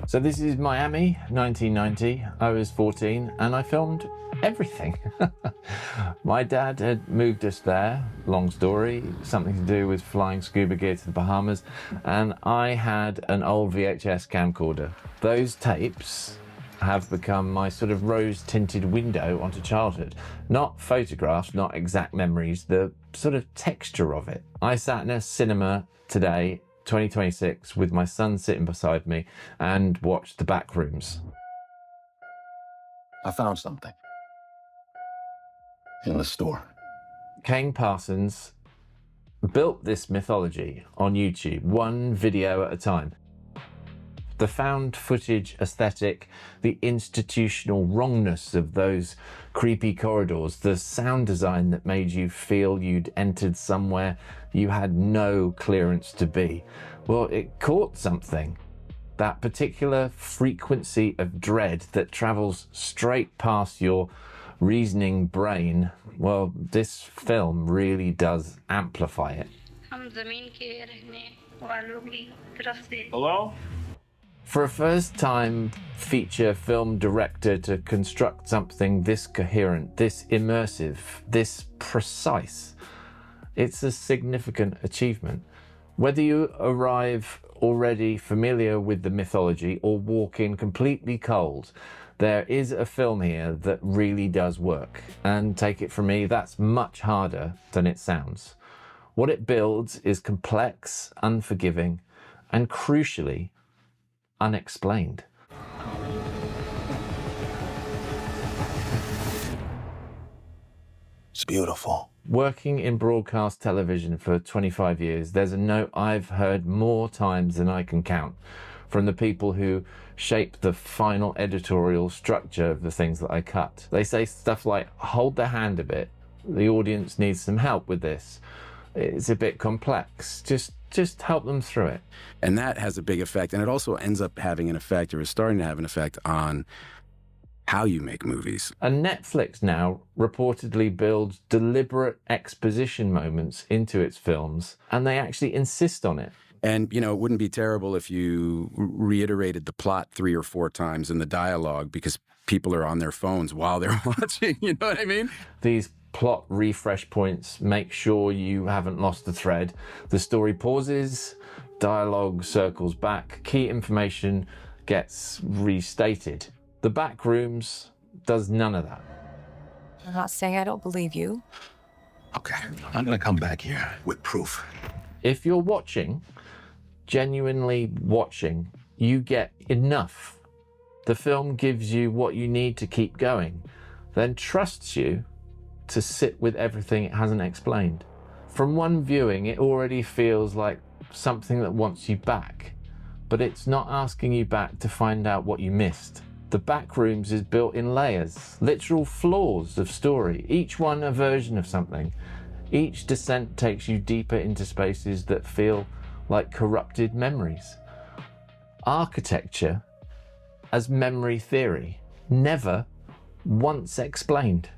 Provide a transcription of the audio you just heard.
So this is Miami, 1990. I was 14 and I filmed everything. My dad had moved us there, long story, something to do with flying scuba gear to the Bahamas, and I had an old VHS camcorder. Those tapes have become my sort of rose-tinted window onto childhood. Not photographs, not exact memories, the sort of texture of it. I sat in a cinema today, 2026, with my son sitting beside me and watched the Backrooms. I found something in the store. Kane Parsons built this mythology on YouTube, one video at a time. The found footage aesthetic, the institutional wrongness of those creepy corridors, the sound design that made you feel you'd entered somewhere you had no clearance to be. Well, it caught something. That particular frequency of dread that travels straight past your reasoning brain, well, this film really does amplify it. Hello? For a first-time feature film director to construct something this coherent, this immersive, this precise, it's a significant achievement. Whether you arrive already familiar with the mythology or walk in completely cold, there is a film here that really does work. And take it from me, that's much harder than it sounds. What it builds is complex, unforgiving, and crucially, unexplained. It's beautiful. Working in broadcast television for 25 years, there's a note I've heard more times than I can count from the people who shape the final editorial structure of the things that I cut. They say stuff like, hold their hand a bit. The audience needs some help with this. It's a bit complex. Just help them through it. And that has a big effect. And it also ends up having an effect, or is starting to have an effect on how you make movies. And Netflix now reportedly builds deliberate exposition moments into its films, and they actually insist on it. And, you know, it wouldn't be terrible if you reiterated the plot 3 or 4 times in the dialogue because people are on their phones while they're watching, you know what I mean? These plot refresh points make sure you haven't lost the thread. The story pauses, dialogue circles back, key information gets restated. The Backrooms does none of that. I'm not saying I don't believe you. Okay, I'm gonna come back here with proof. If you're watching, genuinely watching, you get enough. The film gives you what you need to keep going, then trusts you to sit with everything it hasn't explained. From one viewing, it already feels like something that wants you back, but it's not asking you back to find out what you missed. The Backrooms is built in layers, literal floors of story, each one a version of something. Each descent takes you deeper into spaces that feel like corrupted memories. Architecture as memory theory, never once explained.